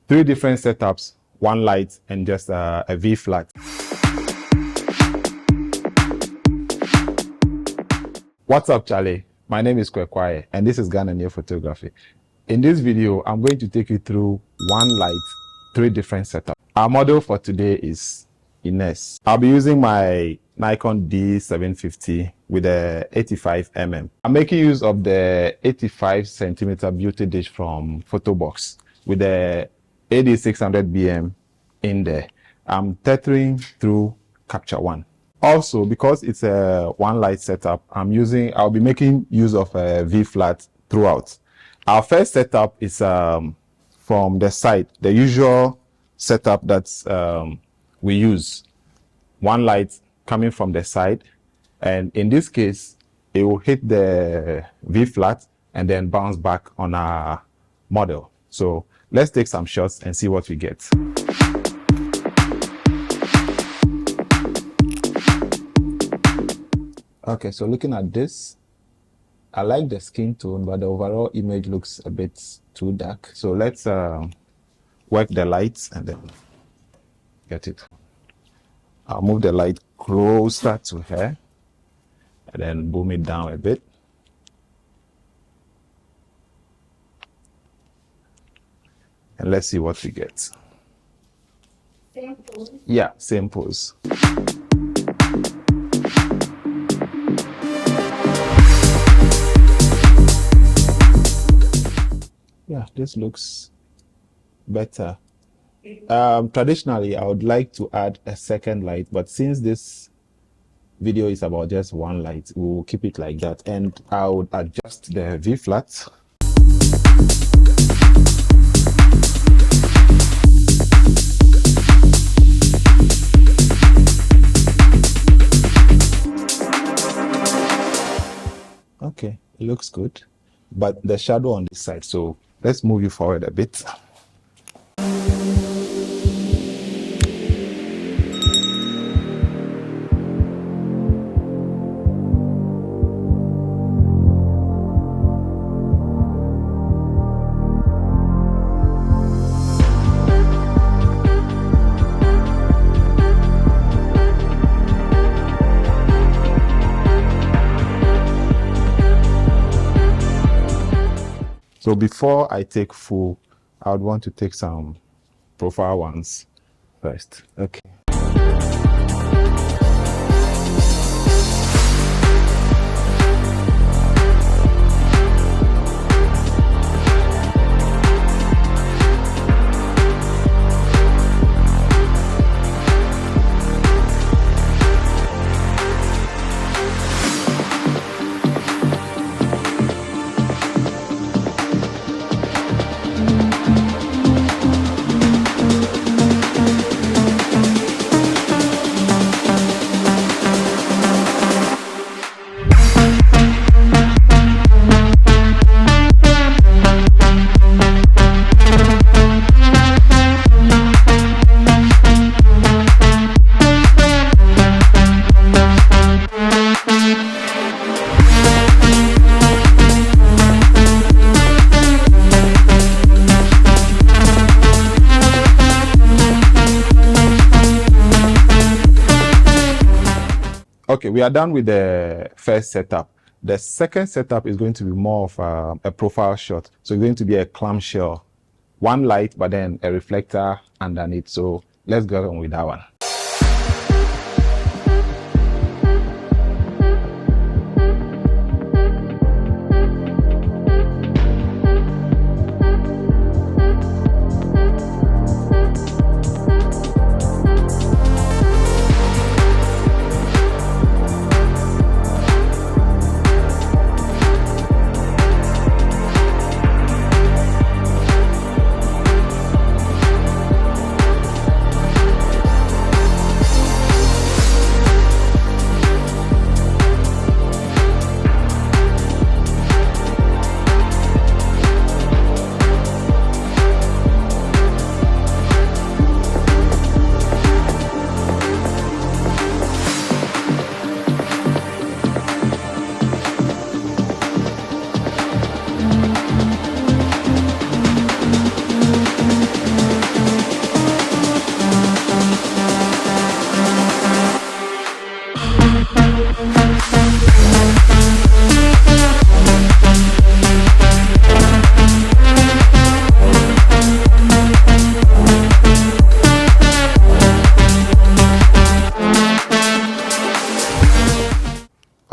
three different setups, one light and just a V flat. What's up, Charlie? My name is Kwekwaye and this is Ghanaian photography. In this video, I'm going to take you through one light, three different setups. Our model for today is Ines. I'll be using my Nikon D750 with a 85mm. I'm making use of the 85cm beauty dish from Photobox with the AD600BM in there. I'm tethering through Capture One. Also, because it's a one light setup, I'll be making use of a V flat throughout. Our first setup is from the side, the usual setup that's we use. One light coming from the side, and in this case, it will hit the V flat and then bounce back on our model. So let's take some shots and see what we get. Okay, so looking at this, I like the skin tone, but the overall image looks a bit too dark. So let's work the lights and then get it. I'll move the light closer to her and then boom it down a bit. And let's see what we get. Same pose? Yeah, same pose. Yeah, this looks better. Traditionally, I would like to add a second light, but since this video is about just one light, we'll keep it like that. And I would adjust the V flat. Okay, it looks good, but the shadow on this side, so let's move you forward a bit. So before I take full, I would want to take some profile ones first. Okay. Okay, we are done with the first setup. The second setup is going to be more of a profile shot. So it's going to be a clamshell, one light, but then a reflector underneath. So let's go on with that one.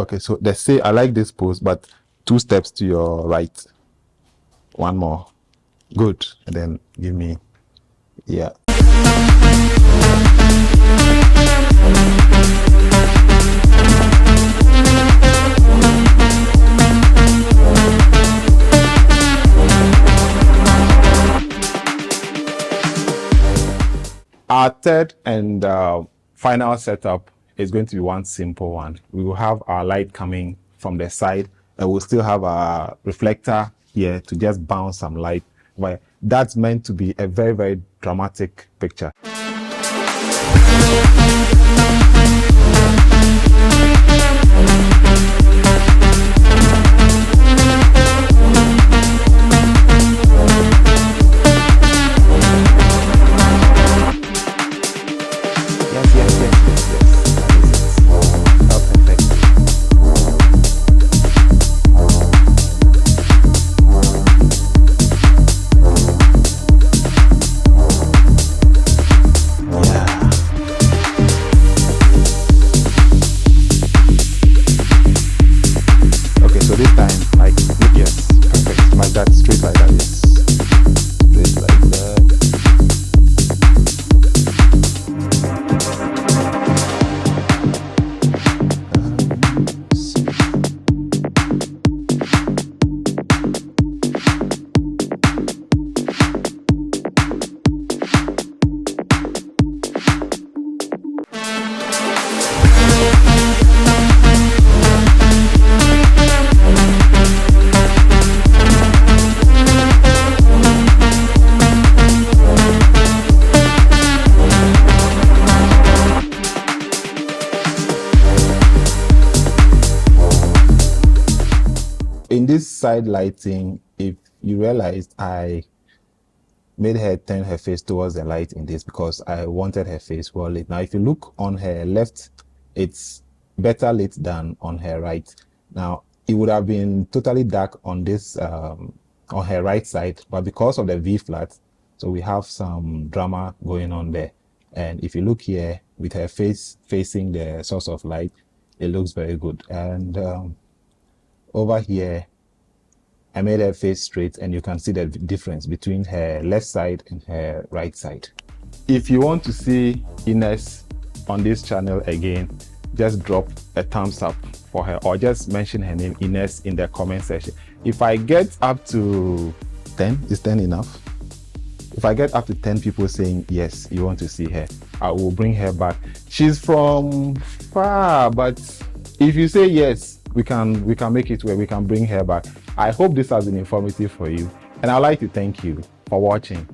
Okay, so let's say I like this pose, but 2 steps to your right. One more. Good. And then give me, yeah. Our third and final setup is going to be one simple one. We will have our light coming from the side, and we'll still have our reflector here to just bounce some light. But that's meant to be a very, very dramatic picture. This time, like, yes, perfect, like that, straight like that, yes, straight like that. In this side lighting, if you realized, I made her turn her face towards the light in this because I wanted her face well lit. Now, if you look on her left, it's better lit than on her right. Now, it would have been totally dark on this, on her right side, but because of the V flat, so we have some drama going on there. And if you look here with her face facing the source of light, it looks very good. And over here, I made her face straight, and you can see the difference between her left side and her right side. If you want to see Ines on this channel again, just drop a thumbs up for her, or just mention her name, Ines, in the comment section. If I get up to 10, is 10 enough? If I get up to 10 people saying yes, you want to see her, I will bring her back. She's from far, but if you say yes, we can make it where we can bring her back. I hope this has been informative for you, and I'd like to thank you for watching.